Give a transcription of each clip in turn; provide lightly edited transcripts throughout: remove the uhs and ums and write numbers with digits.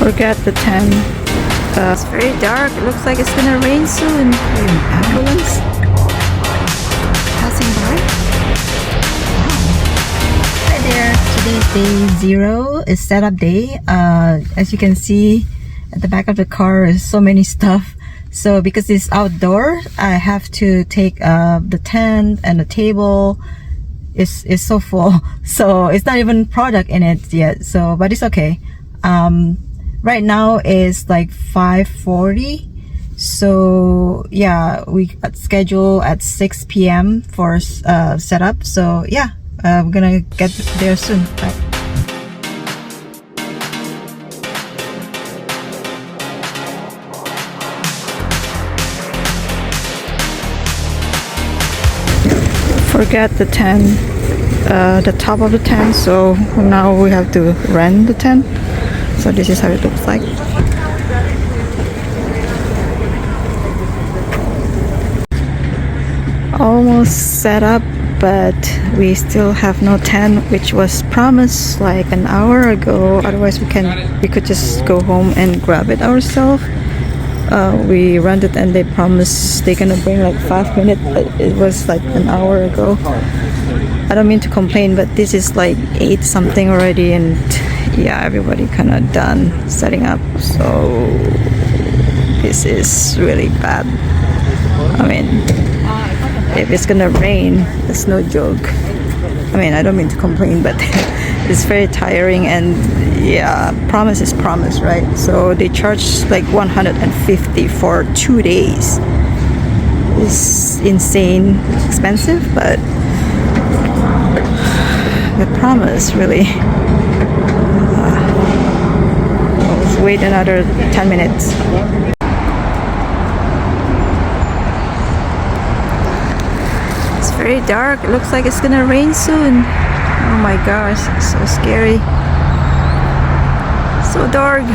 Forget the tent. It's very dark. It looks like it's gonna rain soon. Ambulance passing by. Hi there. Today is day 0. It's setup day. As you can see, at the back of the car is so many stuff. So because it's outdoor, I have to take the tent and the table. It's so full. So it's not even product in it yet. So but it's okay. Right now is like 5:40, so yeah, we schedule at 6 p.m. for setup. So yeah, we're gonna get there soon. Bye. Forget the tent, the top of the tent. So now we have to rent the tent. So this is how it looks like. Almost set up, but we still have no tent, which was promised like an hour ago. Otherwise we could just go home and grab it ourselves. We rented and they promised they're gonna bring like 5 minutes, but it was like an hour ago. I don't mean to complain, but this is like 8 something already, and yeah, everybody kind of done setting up, so this is really bad. I mean, if it's gonna rain, it's no joke. I mean, I don't mean to complain, but it's very tiring, and yeah, promise is promise, right? So they charge like 150 for 2 days. It's insane expensive, but the promise really. Wait another 10 minutes. It's very dark. It looks like it's gonna rain soon. Oh my gosh, it's so scary. So dark.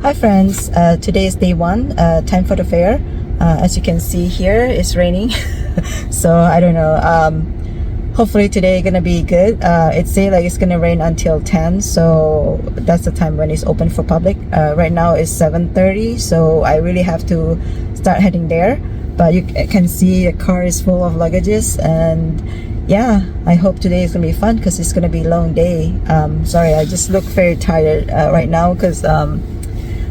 Hi friends, today is day 1, time for the fair. As you can see here, it's raining. So I don't know. Hopefully today gonna be good. It say like it's gonna rain until 10, so that's the time when it's open for public. Right now it's 7:30, so I really have to start heading there. But you can see the car is full of luggages, and yeah, I hope today is gonna be fun because it's gonna be a long day. Sorry, I just look very tired right now because I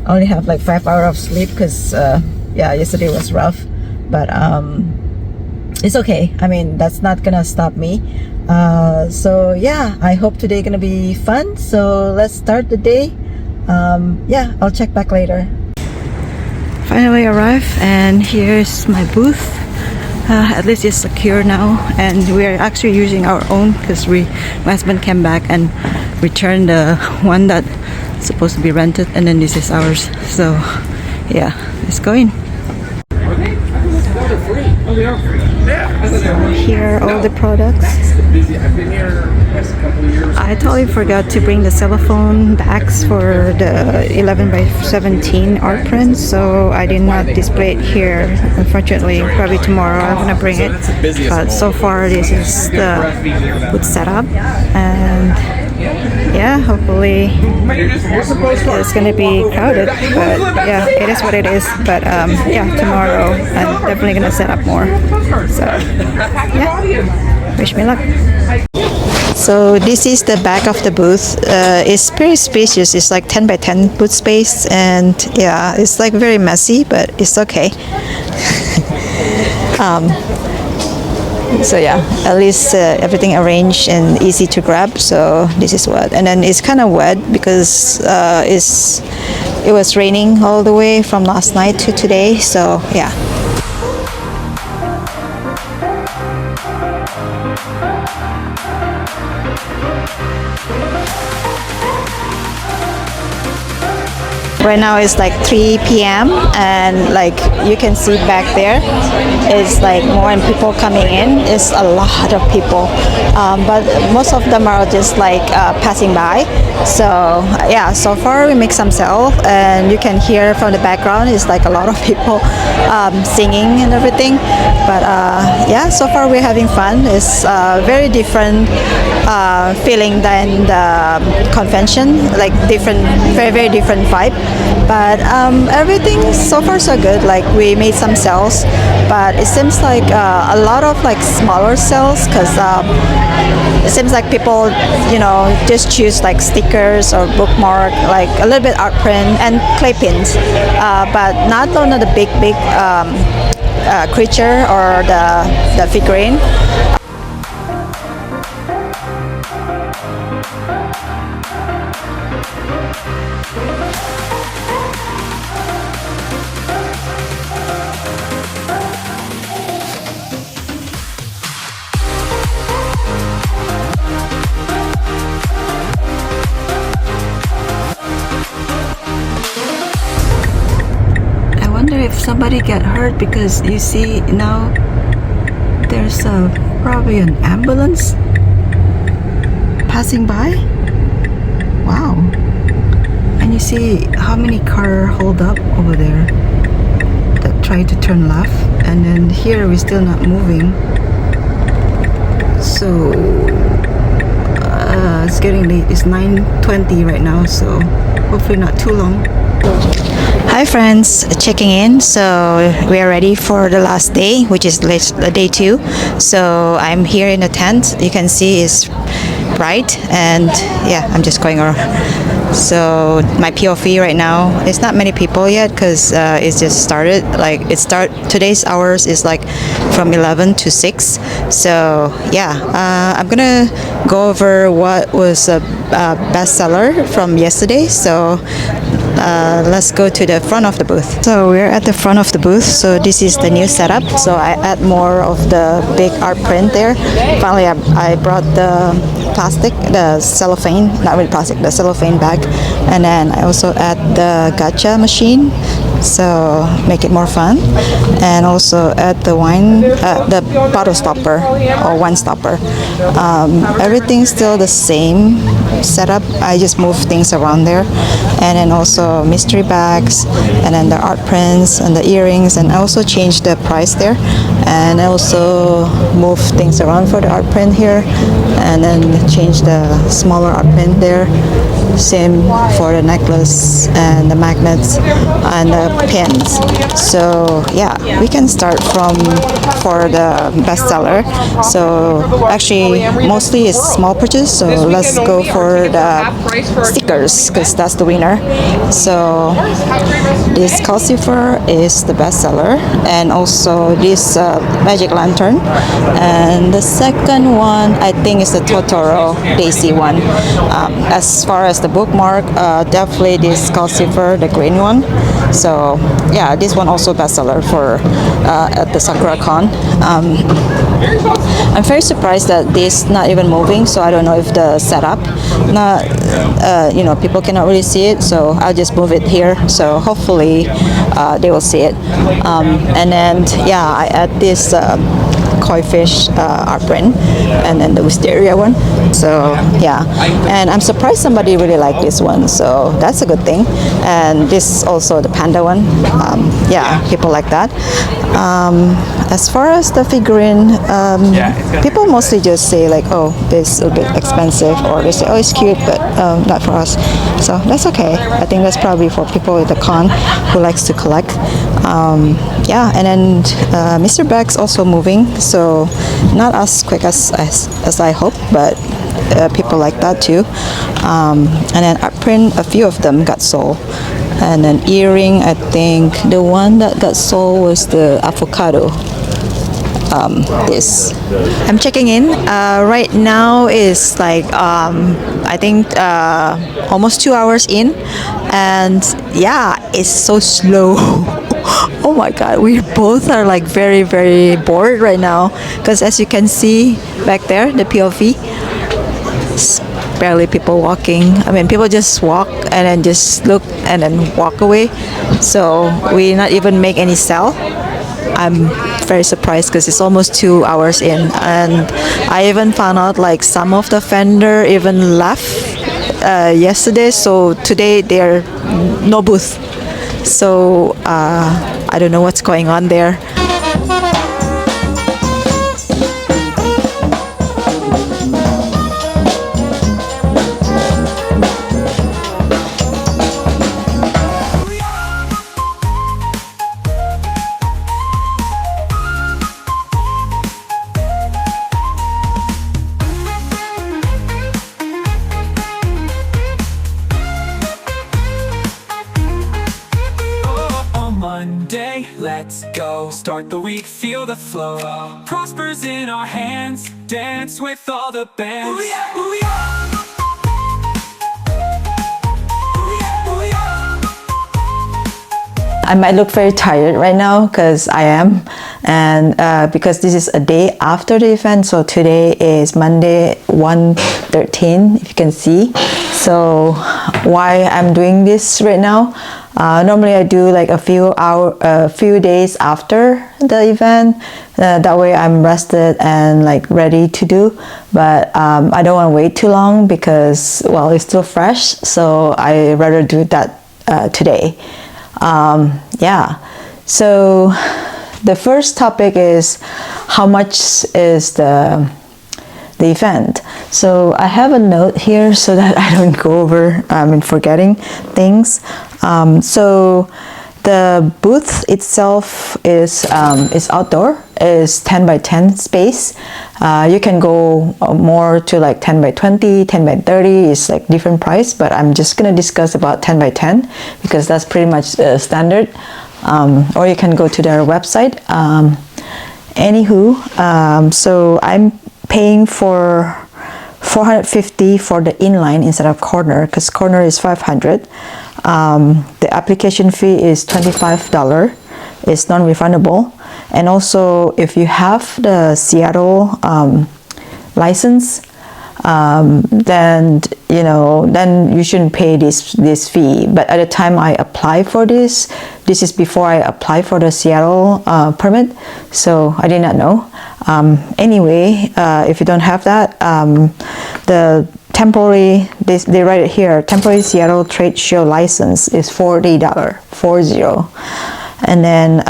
only have like 5 hours of sleep because yeah, yesterday was rough. But it's okay. I mean, that's not gonna stop me. So yeah, I hope today gonna be fun. So let's start the day. Yeah, I'll check back later. Finally arrived, and here's my booth. At least it's secure now, and we are actually using our own because my husband came back and returned the one that supposed to be rented, and then this is ours. So yeah, let's go in. Here are all the products. I totally forgot to bring the cellophane bags for the 11x17 art print, so I did not display it here. Unfortunately, probably tomorrow I'm gonna bring it. But so far this is the good setup, and yeah, hopefully it's gonna be crowded, but yeah, it is what it is. But yeah, tomorrow I'm definitely gonna set up more. So yeah, wish me luck. So this is the back of the booth. It's very spacious. It's like 10 by 10 booth space, and yeah, it's like very messy, but it's okay. So yeah, at least everything arranged and easy to grab. So this is what, and then it's kind of wet because it was raining all the way from last night to today. So yeah. Right now it's like 3 p.m. and like you can see back there, it's like more and people coming in. It's a lot of people, but most of them are just like passing by. So yeah, so far we make some sales, and you can hear from the background it's like a lot of people singing and everything. But yeah, so far we're having fun. It's very different feeling than the convention, like different, very different vibe. But everything so far so good. Like we made some sales, but it seems like a lot of like smaller sales, because it seems like people, you know, just choose like stickers or bookmark, like a little bit art print and clay pins, but not on the big creature or the figurine. If somebody get hurt, because you see now there's probably an ambulance passing by. Wow. And you see how many cars hold up over there that try to turn left, and then here we're still not moving. So it's getting late. It's 9:20 right now, so hopefully not too long. Hi friends, checking in. So we are ready for the last day, which is day 2. So I'm here in the tent. You can see it's bright, and yeah, I'm just going around. So my POV right now, it's not many people yet, because it's just started. Like today's hours is like from 11 to 6. So yeah, I'm gonna go over what was a bestseller from yesterday. So let's go to the front of the booth. So we're at the front of the booth. So this is the new setup. So I add more of the big art print there. Finally, I brought the plastic, the cellophane, not really plastic, the cellophane bag. And then I also add the gacha machine, so make it more fun. And also add the wine, the bottle stopper or wine stopper. Everything's still the same setup. I just move things around there. And then also mystery bags, and then the art prints and the earrings, and I also changed the price there. And I also move things around for the art print here, and then change the smaller art print there. Same for the necklace and the magnets and the pins. So yeah, we can start for the bestseller. So actually mostly it's small purchase, so let's go for the stickers, because that's the winner. So this Calcifer is the bestseller, and also this magic lantern, and the second one I think is the Totoro Daisy one. As far as the bookmark, definitely this Calcifer, the green one. So yeah, this one also bestseller for at the Sakura Con. I'm very surprised that this not even moving, so I don't know if the setup not you know, people cannot really see it, so I'll just move it here, so hopefully they will see it. And then yeah, I add this koi fish art print, and then the wisteria one. So yeah, and I'm surprised somebody really liked this one, so that's a good thing. And this also the panda one, yeah, people like that. As far as the figurine, people mostly just say like, oh, it's a bit expensive, or they say, oh, it's cute, but not for us. So that's okay. I think that's probably for people at the con who likes to collect. Yeah, and then Mr. Bag's also moving, so not as quick as I hope, but people like that too. And then art print, a few of them got sold. And then earring, I think the one that got sold was the avocado. This I'm checking in right now is like I think almost 2 hours in, and yeah, it's so slow. Oh my god, we both are like very bored right now, because as you can see back there, the POV, barely people walking. I mean, people just walk and then just look and then walk away. So we not even make any sell. I'm very surprised because it's almost 2 hours in, and I even found out like some of the vendor even left yesterday. So today they're no booth. So I don't know what's going on there. Monday, let's go. Start the week, feel the flow. Prospers in our hands, dance with all the bands. Ooh yeah, ooh yeah. I might look very tired right now because I am, and because this is a day after the event. So today is Monday 1/13, if you can see. So why I'm doing this right now? Normally I do like a few days after the event. That way I'm rested and like ready to do. But I don't want to wait too long because, well, it's still fresh. So I rather do that today. Yeah. So the first topic is how much is the event. So I have a note here so that I don't go over and forgetting things. So the booth itself is outdoor, is 10 by 10 space. You can go more to like 10 by 20, 10 by 30 is like different price, but I'm just gonna discuss about 10 by 10 because that's pretty much standard. Or you can go to their website. Anywho, so I'm paying for $450 for the inline instead of corner because corner is $500. The application fee is $25. It's non-refundable. And also, if you have the Seattle license, then you shouldn't pay this fee. But at the time I apply for this is before I apply for the Seattle permit, so I did not know. Anyway, if you don't have that, the temporary, they write it here, temporary Seattle trade show license is $40, 40. And then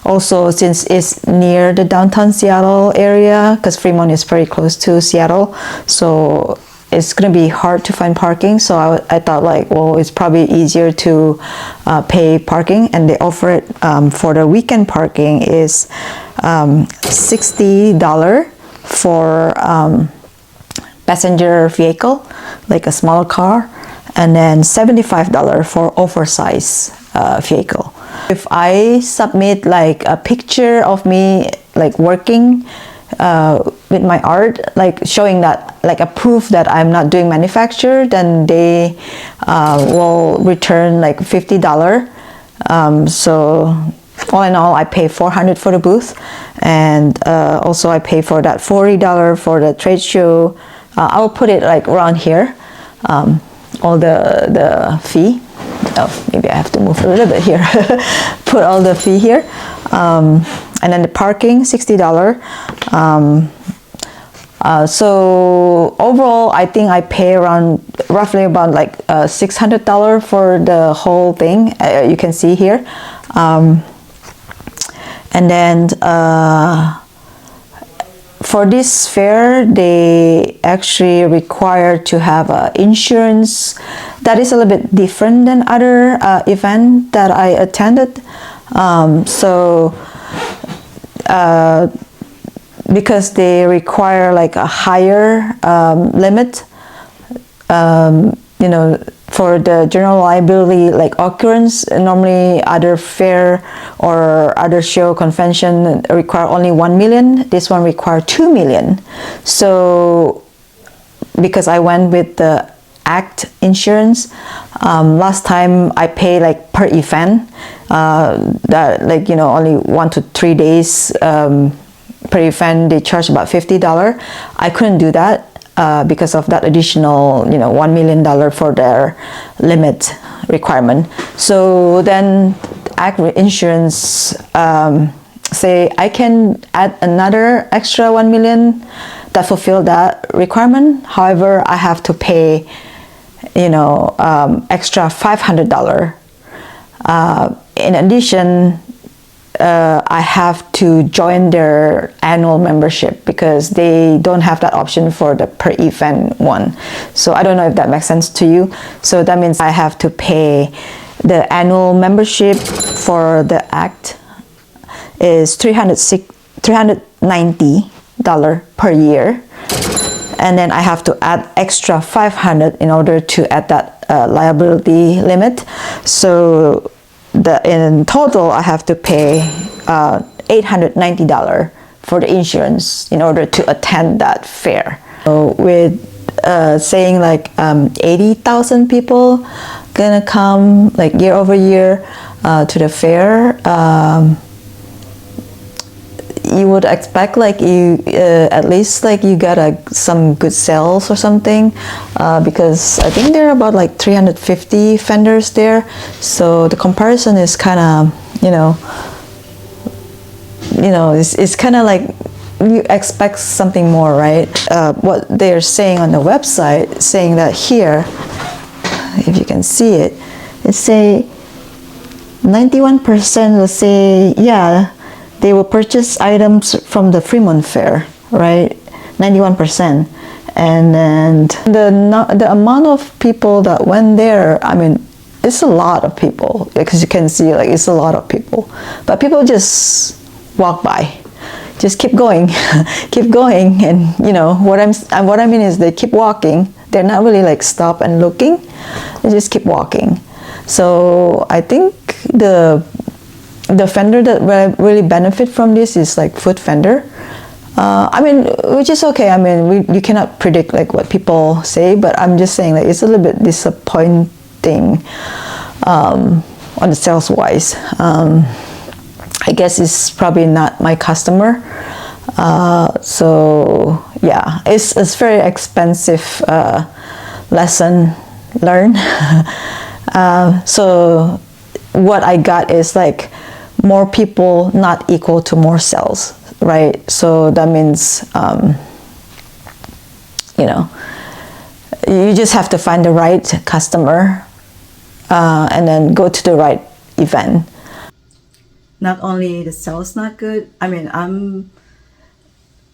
also, since it's near the downtown Seattle area, because Fremont is very close to Seattle, so it's gonna be hard to find parking. So I thought like, well, it's probably easier to pay parking, and they offer it for the weekend parking is $60 for passenger vehicle, like a small car, and then $75 for oversized vehicle. If I submit like a picture of me like working with my art, like showing that, like a proof that I'm not doing manufacture, then they will return like $50. So all in all, I pay $400 for the booth, and also I pay for that $40 for the trade show. I'll put it like around here, all the fee. Oh, maybe I have to move a little bit here. Put all the fee here, and then the parking $60. So overall, I think I pay around roughly about like $600 for the whole thing. You can see here, and then for this fair, they actually require to have insurance. That is a little bit different than other event that I attended. Because they require like a higher limit, for the general liability like occurrence. Normally other fair or other show convention require only 1 million. This one require 2 million. So because I went with the ACT insurance, last time I pay like per event, that like only 1 to 3 days per event, they charge about $50. I couldn't do that. because of that additional, $1 million for their limit requirement. So then ag insurance say I can add another extra 1 million that fulfill that requirement. However, I have to pay extra $500. In addition, I have to join their annual membership because they don't have that option for the per event one. So I don't know if that makes sense to you. So that means I have to pay the annual membership for the act is $390 per year. And then I have to add extra $500 in order to add that liability limit. So in total, I have to pay $890 for the insurance in order to attend that fair. So with saying like 80,000 people gonna come like year over year to the fair, you would expect like you at least like you got some good sales or something, because I think there are about like 350 vendors there. So the comparison is kind of it's kind of like you expect something more, right? What they're saying on the website, saying that here, if you can see it, it say 91% will say yeah, they will purchase items from the Fremont Fair, right? 91%. And then the amount of people that went there, I mean, it's a lot of people, because you can see like it's a lot of people. But people just walk by, just keep going, keep going, and what I mean is they keep walking. They're not really like stop and looking. They just keep walking. So I think the vendor that really benefit from this is like food vendor. I mean, which is okay. I mean, you cannot predict like what people say, but I'm just saying like it's a little bit disappointing on the sales wise. I guess it's probably not my customer. So yeah, it's very expensive lesson learned. So what I got is like more people not equal to more sales, right? So that means you just have to find the right customer and then go to the right event. Not only the sales not good, I mean, I'm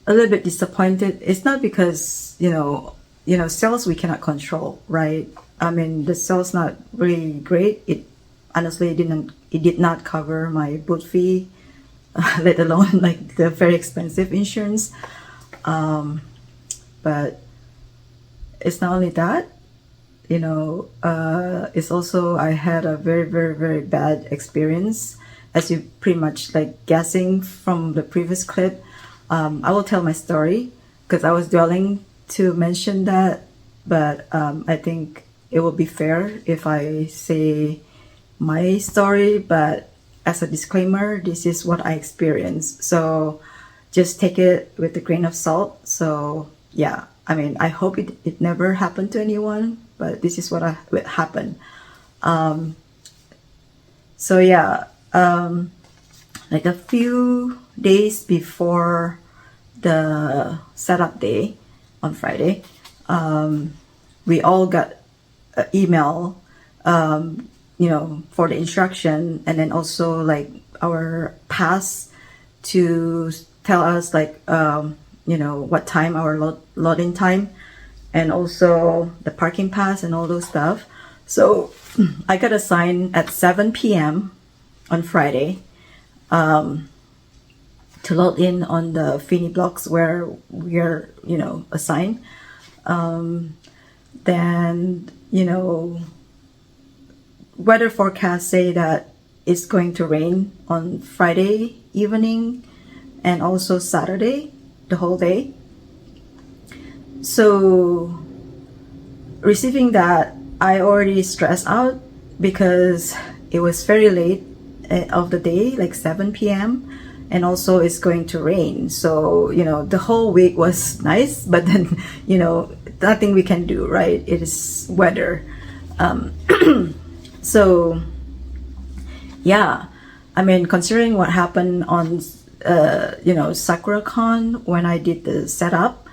a little bit disappointed. It's not because sales we cannot control, right? I mean, the sales not really great. It honestly did not cover my booth fee, let alone like the very expensive insurance. But it's not only that, it's also I had a very, very, very bad experience, as you pretty much like guessing from the previous clip. I will tell my story because I was dwelling to mention that, but I think it will be fair if I say my story, but as a disclaimer, this is what I experienced. So just take it with a grain of salt. So yeah, I mean, I hope it never happened to anyone, but this is what happened. So yeah, like a few days before the setup day on Friday, we all got an email, for the instruction, and then also like our pass to tell us like, what time our loading time, and also the parking pass and all those stuff. So I got assigned at 7 p.m. on Friday to load in on the Fini blocks where we're assigned. Then weather forecast say that it's going to rain on Friday evening and also Saturday the whole day. So receiving that, I already stressed out because it was very late of the day, like 7 p.m. and also it's going to rain. So, you know, the whole week was nice, but then, you know, nothing we can do, right? It is weather. So, yeah, I mean, considering what happened on, you know, SakuraCon when I did the setup,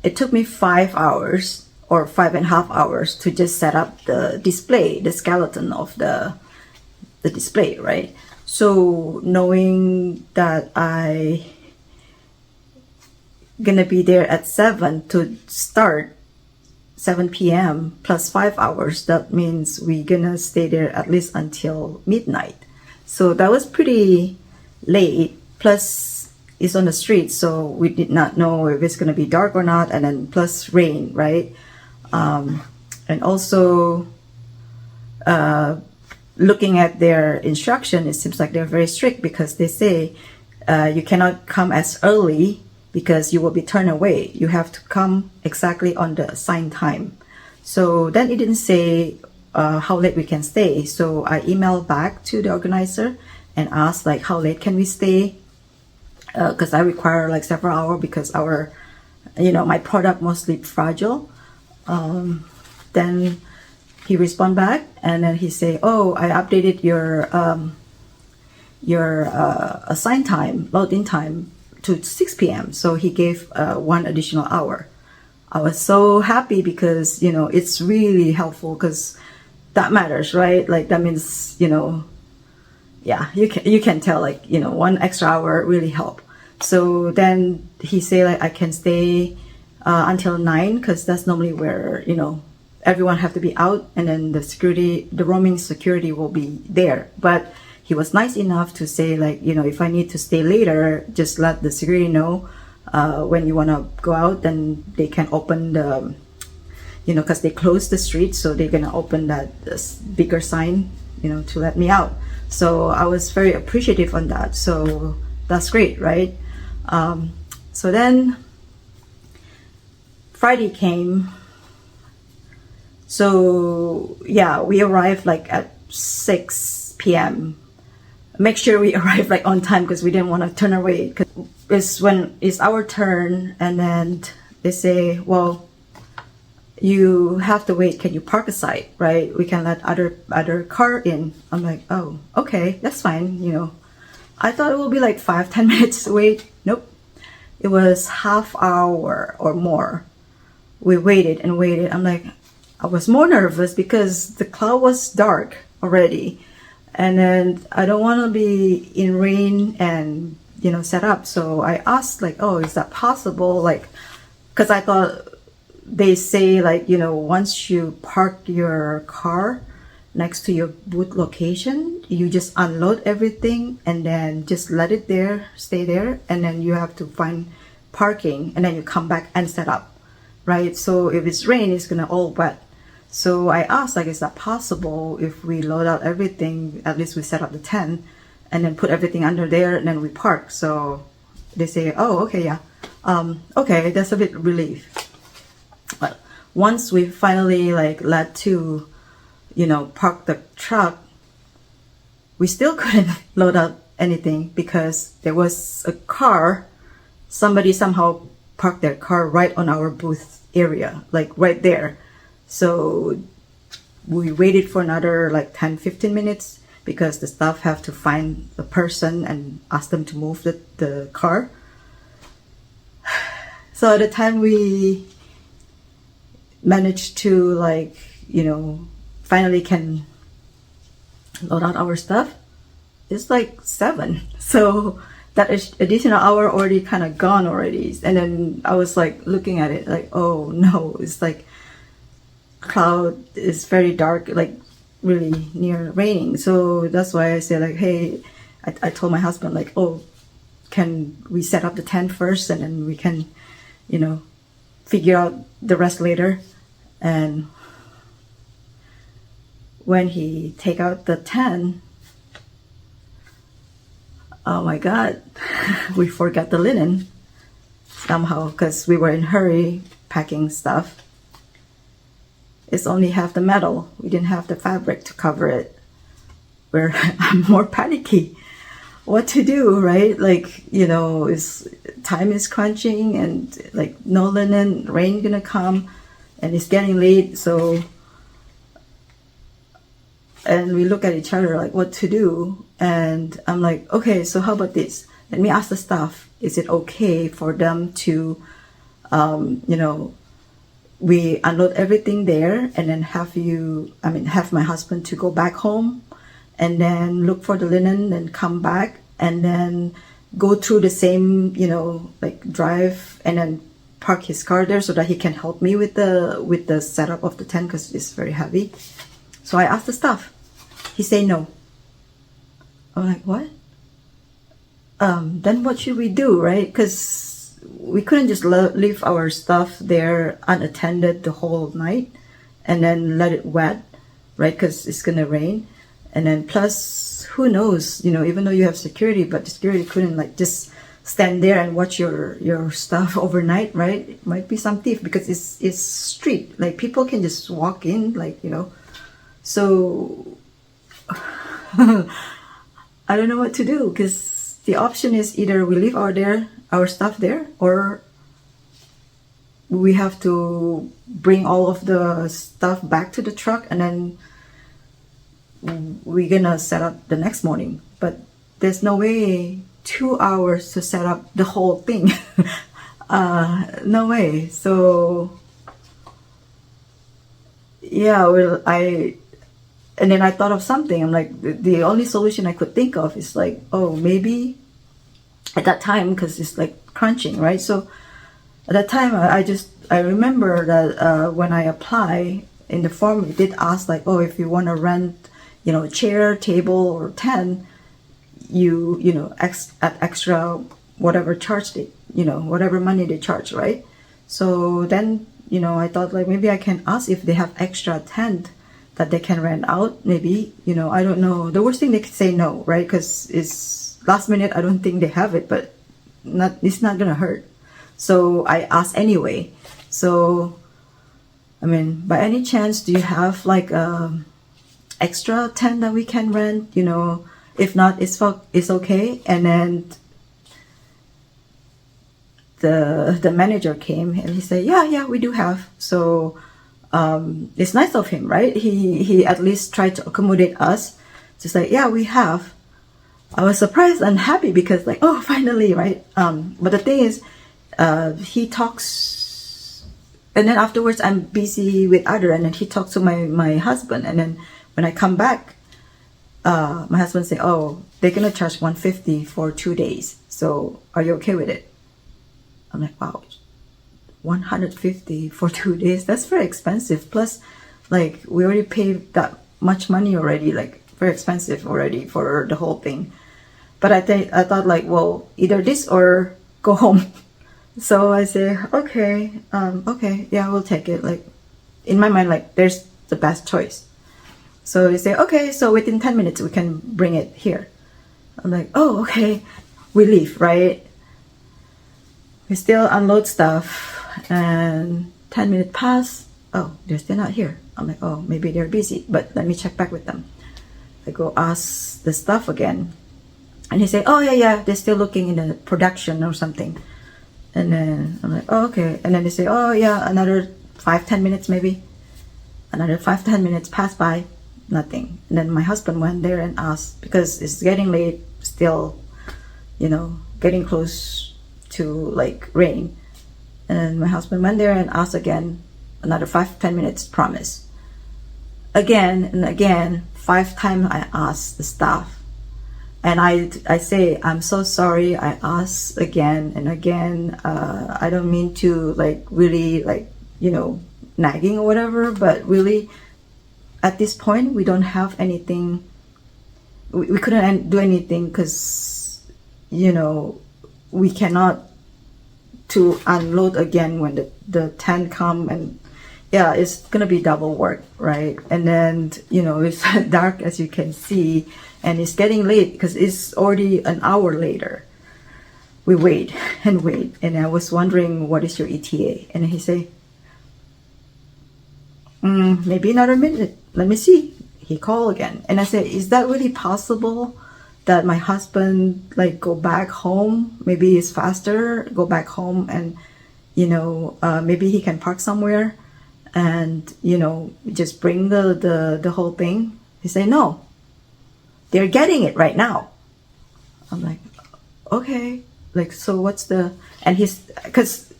it took me 5 hours or 5.5 hours to just set up the display, the skeleton of the display, right? So knowing that I gonna be there at 7 to start 7 p.m. plus 5 hours, that means we gonna stay there at least until midnight. So that was pretty late, plus it's on the street, so we did not know if it's gonna be dark or not, and then plus rain, right? And also looking at their instruction, it seems like they're very strict, because they say you cannot come as early because you will be turned away. You have to come exactly on the assigned time. So then it didn't say how late we can stay. So I emailed back to the organizer and asked like, how late can we stay? Because I require like several hours, because our, you know, my product mostly fragile. Then he respond back, and then he say, oh, I updated your assigned time, load-in time to 6 p.m. So he gave 1 additional hour. I was so happy, because, you know, it's really helpful, because that matters, right? Like that means, you know, yeah, you can tell, like, you know, 1 extra hour really help. So then he say like I can stay until 9, because that's normally where, you know, everyone have to be out, and then the roaming security will be there. But he was nice enough to say like, you know, if I need to stay later, just let the security know when you want to go out, then they can open the, you know, because they closed the street, so they're gonna open that bigger sign, you know, to let me out. So I was very appreciative on that. So that's great, right? So then Friday came. So yeah, we arrived like at 6 p.m. Make sure we arrive like on time, because we didn't want to turn away, because it's when it's our turn, and then they say, well, you have to wait, can you park aside, right? We can let other car in. I'm like, oh, okay, that's fine, you know. I thought it would be like 5-10 minutes wait. Nope, it was half hour or more. We waited and waited. I'm like, I was more nervous because the cloud was dark already, and then I don't want to be in rain and, you know, set up. So I asked like, oh, is that possible? Like, because I thought they say like, you know, once you park your car next to your booth location, you just unload everything and then just let it there, stay there, and then you have to find parking, and then you come back and set up, right? So if it's rain, it's gonna all wet. So I asked, like, is that possible if we load out everything, at least we set up the tent, and then put everything under there, and then we park? So they say, oh, okay, yeah. Okay, that's a bit relief. But once we finally, like, led to, you know, park the truck, we still couldn't load out anything, because there was a car, somebody somehow parked their car right on our booth area, like right there. So we waited for another like 10-15 minutes, because the staff have to find the person and ask them to move the car. So at the time we managed to, like, you know, finally can load out our stuff, it's like 7. So that additional hour already kind of gone already. And then I was like looking at it like, oh no, it's like cloud is very dark, like really near raining. So that's why I said like, hey, I told my husband like, oh, can we set up the tent first, and then we can, you know, figure out the rest later. And when he take out the tent, oh my God, we forgot the linen somehow, because we were in hurry packing stuff. It's only half the metal. We didn't have the fabric to cover it. I'm more panicky. what to do, right? Like, time is crunching and like no linen, rain gonna come and it's getting late. So, and we look at each other like what to do. And I'm like, okay, so how about this? Let me ask the staff, is it okay for them to, we unload everything there and then have my husband to go back home and then look for the linen and come back and then go through the same, like drive and then park his car there so that he can help me with the setup of the tent because it's very heavy. So I asked the staff. He said no. I'm like, what? Then what should we do, right? Because we couldn't just leave our stuff there unattended the whole night and then let it wet, right? Because it's gonna rain. And then plus, who knows, even though you have security, but the security couldn't like just stand there and watch your stuff overnight, right? It might be some thief because it's street. Like people can just walk in, like, So I don't know what to do because the option is either we leave our stuff there or we have to bring all of the stuff back to the truck and then we're gonna set up the next morning. But there's no way 2 hours to set up the whole thing. No way. So yeah, and then I thought of something. I'm like, the only solution I could think of is like, oh, maybe at that time, because it's like crunching, right? So at that time, I remember that when I apply in the form, it did ask like, oh, if you want to rent, a chair, table, or tent, at extra whatever charge they, whatever money they charge, right? So then, I thought like maybe I can ask if they have extra tent that they can rent out, maybe, I don't know. The worst thing they could say no, right? Because it's last minute, I don't think they have it, but it's not gonna hurt. So I asked anyway. So, by any chance, do you have like extra tent that we can rent? If not, it's okay. And then the manager came and he said, yeah, we do have. So it's nice of him, right? He at least tried to accommodate us. Just like, yeah, we have. I was surprised and happy because like, oh, finally, right? But the thing is, he talks, and then afterwards I'm busy with other, and then he talks to my husband, and then when I come back, my husband say, oh, they're gonna charge $150 for 2 days. So are you okay with it? I'm like, wow. $150 for 2 days, that's very expensive. Plus like we already paid that much money already, like very expensive already for the whole thing. But I thought like, well, either this or go home. So I say, okay, yeah, we'll take it. Like in my mind, like there's the best choice. So they say, okay, so within 10 minutes we can bring it here. I'm like, oh, okay. We leave, right? We still unload stuff. And 10 minutes pass. Oh, they're still not here. I'm like, oh, maybe they're busy, but let me check back with them. I go ask the staff again, and he say, oh yeah, they're still looking in the production or something. And then I'm like, oh, okay. And then they say, oh yeah, another 5-10 minutes maybe. Another 5-10 minutes pass by, nothing. And then my husband went there and asked, because it's getting late, still, getting close to like rain. And my husband went there and asked again, another 5-10 minutes, promise. Again and again, 5 times I asked the staff. And I say, I'm so sorry, I asked again and again. I don't mean to like really like, nagging or whatever, but really at this point, we don't have anything. We couldn't do anything because, we cannot to unload again when the tent come, and yeah, it's gonna be double work, right? And then it's dark as you can see, and it's getting late because it's already an hour later. We wait and wait, and I was wondering, what is your ETA? And he say, maybe another minute, let me see. He called again, and I said, is that really possible that my husband like go back home. Maybe it's faster, go back home and, maybe he can park somewhere and, just bring the whole thing. He say, no, they're getting it right now. I'm like, okay, like, so what's and because,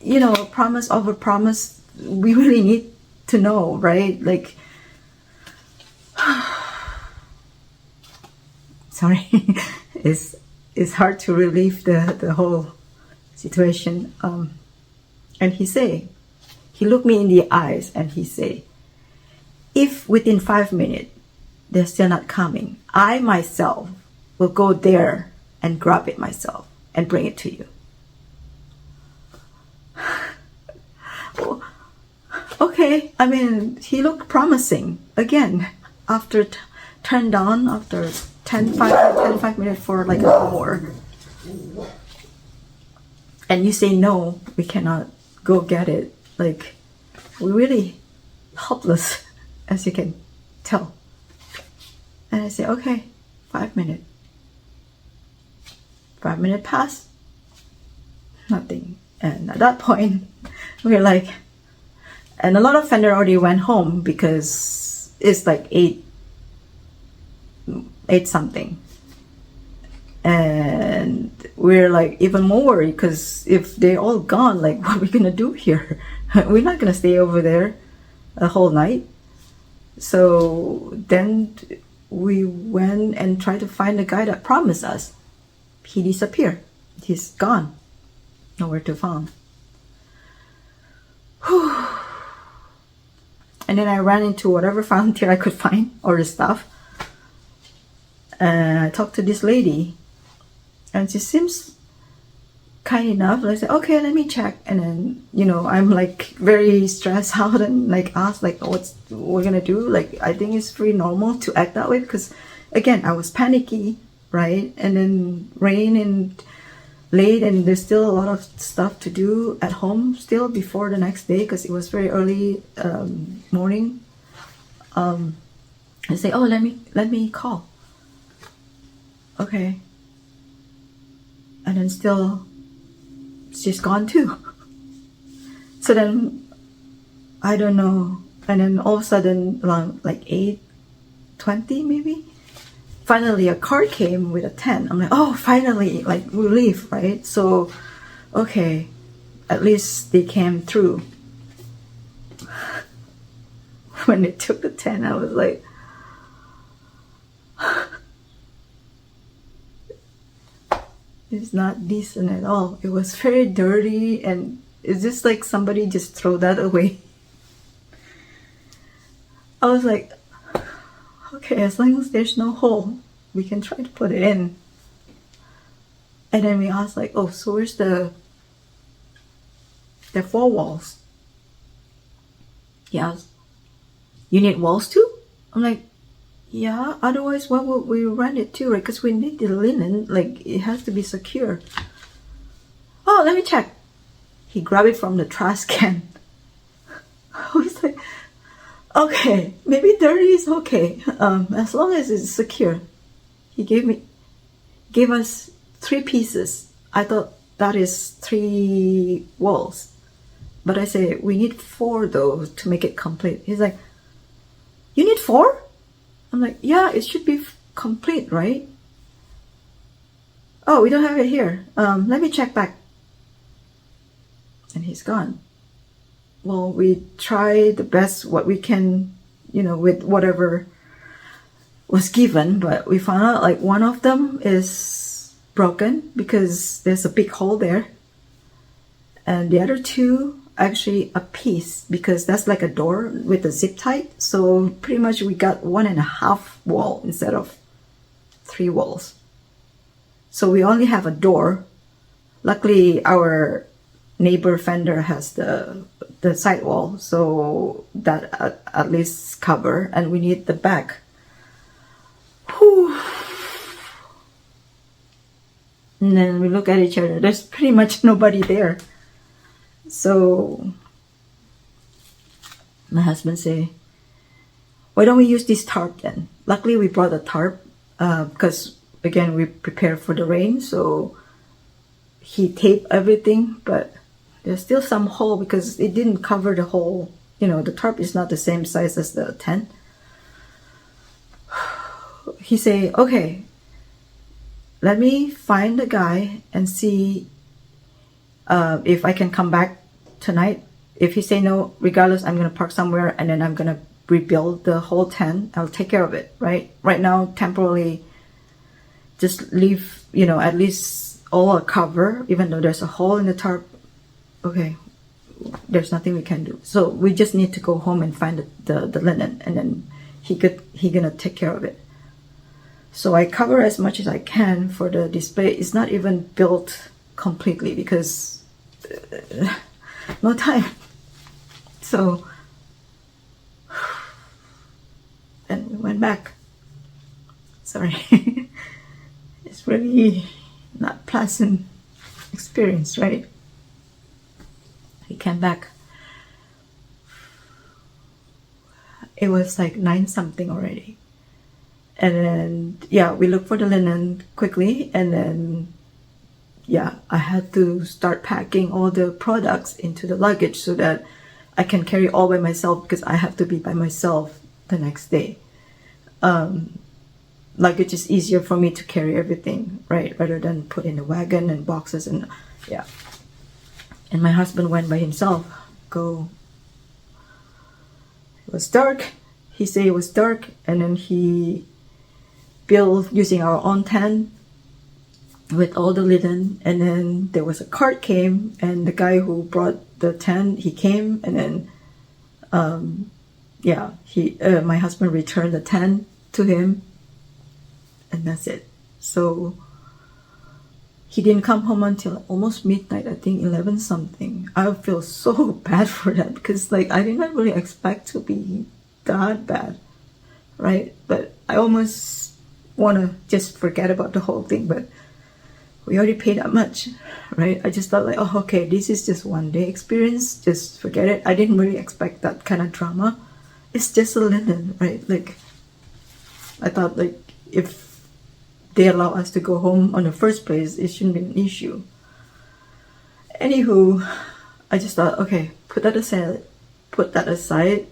promise over promise, we really need to know, right? Like, sorry, it's hard to relieve the whole situation. And he looked me in the eyes and he say, if within 5 minutes they're still not coming, I myself will go there and grab it myself and bring it to you. Okay, I mean, he looked promising. Again, after turned on after 10-5 minutes for like an hour. And you say, no, we cannot go get it. Like, we're really helpless, as you can tell. And I say, okay, 5 minutes. 5 minutes pass, nothing. And at that point, we're like, and a lot of vendor already went home because it's like 8 something. And we're like even more worried because if they're all gone, like what are we gonna do here? We're not gonna stay over there a whole night. So then we went and tried to find the guy that promised us. He disappeared. He's gone. Nowhere to find. And then I ran into whatever volunteer I could find or the stuff. And I talked to this lady. And she seems kind enough. I said, okay, let me check. And then, I'm like very stressed out and like asked like what's we're gonna do. Like, I think it's pretty normal to act that way because again, I was panicky, right? And then rain and late and there's still a lot of stuff to do at home still before the next day because it was very early morning. I say, oh, let me call. Okay. And then still she's gone too. So then I don't know. And then all of a sudden around like 8:20 maybe, finally a car came with a tent. I'm like, oh, finally, like relief, right? So okay, at least they came through. When they took the tent, I was like, it's not decent at all. It was very dirty and it's just like somebody just throw that away. I was like, okay, as long as there's no hole, we can try to put it in. And then we asked like, oh, so where's the 4 walls? He asked, you need walls too? I'm like, yeah, otherwise why would we rent it too, right? Because we need the linen, like it has to be secure. Oh, let me check. He grabbed it from the trash can. I was like, okay, maybe dirty is okay, as long as it's secure. He gave us 3 pieces. I thought that is 3 walls, but I say we need 4 though to make it complete. He's like, you need 4? I'm like, yeah, it should be complete, right? Oh, we don't have it here. Let me check back. And he's gone. Well, we try the best what we can, with whatever was given, but we found out like one of them is broken because there's a big hole there. And the other 2 actually a piece because that's like a door with a zip tight. So pretty much we got 1.5 wall instead of 3 walls. So we only have a door. Luckily our neighbor vendor has the side wall, so that at least cover, and we need the back. Whew. And then we look at each other, there's pretty much nobody there. So my husband say, why don't we use this tarp then? Luckily we brought a tarp because again, we prepare for the rain, so he taped everything, but there's still some hole because it didn't cover the whole, the tarp is not the same size as the tent. He say, okay, let me find the guy and see if I can come back tonight. If he say no, regardless, I'm gonna park somewhere and then I'm gonna rebuild the whole tent. I'll take care of it, right? Right now, temporarily, just leave, at least all a cover, even though there's a hole in the tarp. Okay, there's nothing we can do. So we just need to go home and find the linen, and then he gonna take care of it. So I cover as much as I can for the display. It's not even built completely because no time. So, and we went back. Sorry. It's really not pleasant experience, right? We came back. It was like 9 something already. And then, yeah, we looked for the linen quickly. And then, yeah, I had to start packing all the products into the luggage so that I can carry all by myself, because I have to be by myself the next day. Luggage is easier for me to carry everything, right? Rather than put in the wagon and boxes and, yeah. And my husband went by himself. It was dark. He said it was dark, and then he built using our own tent with all the linen. And then there was a cart came, and the guy who brought the tent, he came, and then my husband returned the tent to him, and that's it. So he didn't come home until almost midnight, I think 11 something. I feel so bad for that, because I did not really expect to be that bad, right? But I almost want to just forget about the whole thing, but we already paid that much, right? I just thought oh, okay, this is just one day experience, just forget it. I didn't really expect that kind of drama. It's just a linen, right? I thought if they allow us to go home on the first place, it shouldn't be an issue. Anywho, I just thought, okay, put that aside.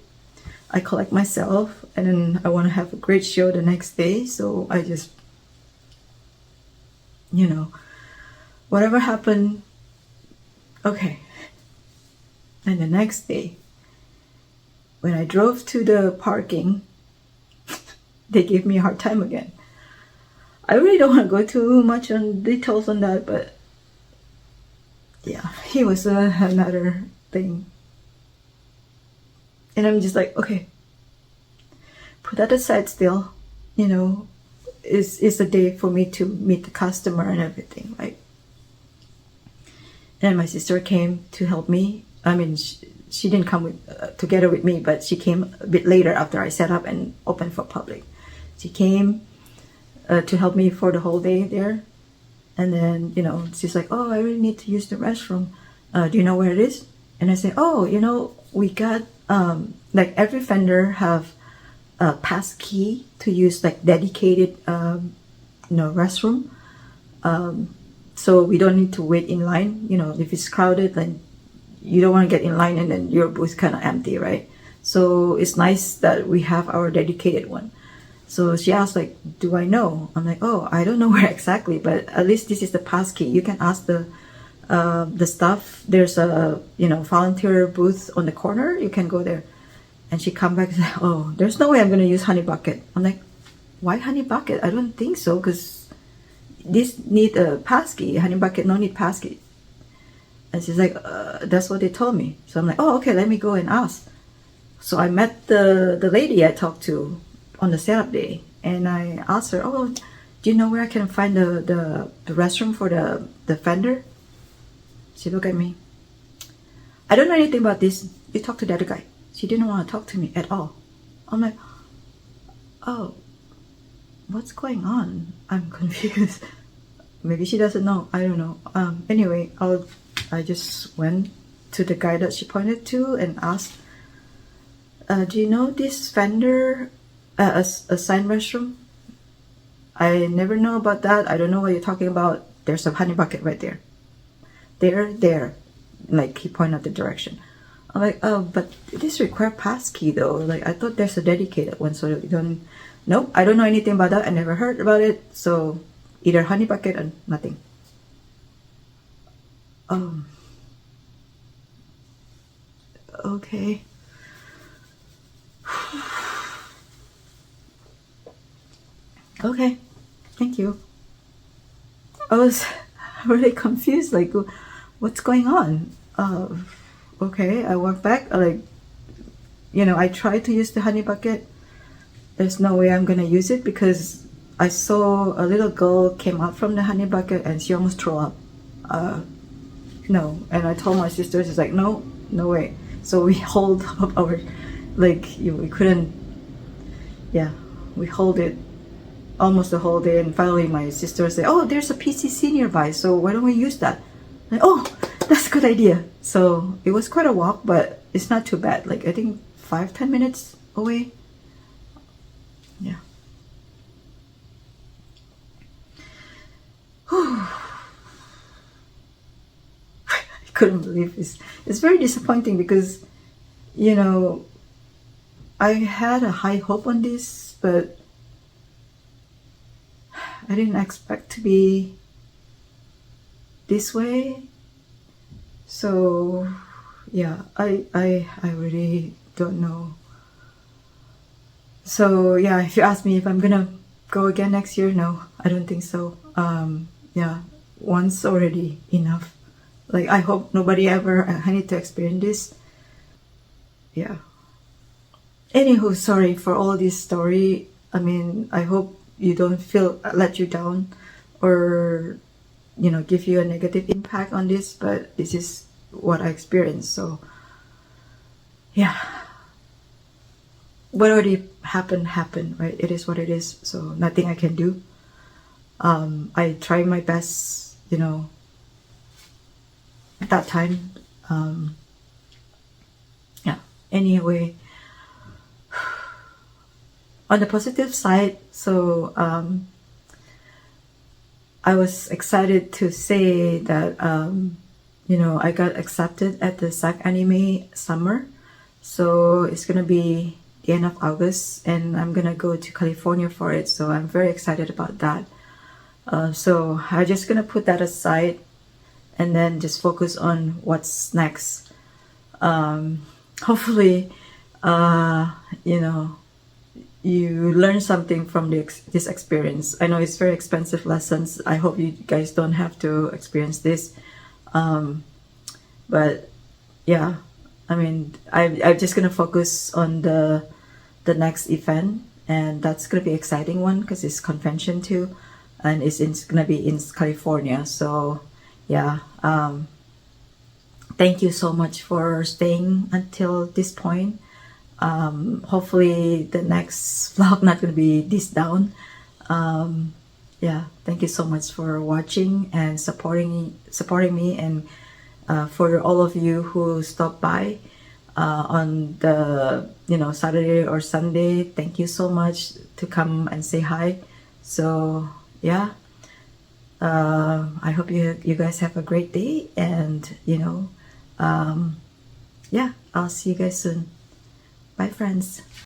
I collect myself, and then I want to have a great show the next day. So I just, whatever happened, okay. And the next day, when I drove to the parking, they gave me a hard time again. I really don't want to go too much on details on that, but yeah, he was another thing. And I'm just okay, put that aside still, it's a day for me to meet the customer and everything, right? And my sister came to help me. I mean, she didn't come together with me, but she came a bit later after I set up and opened for public. She came to help me for the whole day there. And then, she's like, oh, I really need to use the restroom. Do you know where it is? And I say, oh, we got, every vendor have a pass key to use dedicated, restroom. So we don't need to wait in line. If it's crowded, then you don't want to get in line and then your booth kind of empty, right? So it's nice that we have our dedicated one. So she asked, do I know? I'm oh, I don't know where exactly, but at least this is the pass key. You can ask the staff. There's a, volunteer booth on the corner. You can go there. And she come back and say, oh, there's no way I'm going to use Honey Bucket. I'm why Honey Bucket? I don't think so, because this need a pass key. Honey Bucket no need pass key. And she's that's what they told me. So I'm oh, okay, let me go and ask. So I met the lady I talked to on the setup day, and I asked her, oh, do you know where I can find the restroom for the vendor? She looked at me. I don't know anything about this. You talk to the other guy. She didn't want to talk to me at all. I'm oh, what's going on? I'm confused. Maybe she doesn't know. I don't know. Anyway, I just went to the guy that she pointed to and asked, do you know this vendor assigned restroom? I never know about that. I don't know what you're talking about. There's a honey bucket right there. There. Like, he pointed out the direction. I'm like, oh, but this require passkey though. Like, I thought there's a dedicated one, so you don't. Nope, I don't know anything about that. I never heard about it. So either honey bucket or nothing. Okay. Okay, thank you. I was really confused, like, what's going on? Okay, I walked back, like, I tried to use the honey bucket. There's no way I'm gonna use it because I saw a little girl came out from the honey bucket and she almost threw up. No, and I told my sisters, it's like, no way. So we hold up our, like, we couldn't, yeah, we hold it almost the whole day, and finally my sister said, oh, there's a PCC nearby, so why don't we use that? Like, oh, that's a good idea. So it was quite a walk, but it's not too bad. Like, I think 5-10 minutes away. Yeah. I couldn't believe this. It's very disappointing because, I had a high hope on this, but I didn't expect to be this way. So yeah, I really don't know. So yeah, if you ask me if I'm gonna go again next year, no, I don't think so. Yeah, once already enough. Like, I hope nobody ever, I need to experience this. Yeah. Anywho, sorry for all this story. I mean, I hope you don't feel let you down or give you a negative impact on this, but this is what I experienced. So yeah, what already happened, right? It is what it is, so nothing I can do. I tried my best, at that time. Yeah, anyway, on the positive side, so I was excited to say that I got accepted at the SAC Anime Summer. So it's gonna be the end of August, and I'm gonna go to California for it. So I'm very excited about that. So I'm just gonna put that aside and then just focus on what's next. Hopefully, you learn something from this experience. I know it's very expensive lessons. I hope you guys don't have to experience this. But yeah, I mean, I'm just gonna focus on the next event, and that's gonna be an exciting one because it's convention too, and it's gonna be in California. So yeah, thank you so much for staying until this point. Hopefully the next vlog not gonna be this down. Yeah, thank you so much for watching and supporting me, and for all of you who stopped by on the Saturday or Sunday, thank you so much to come and say hi. So yeah, I hope you guys have a great day, and yeah, I'll see you guys soon. Bye, friends.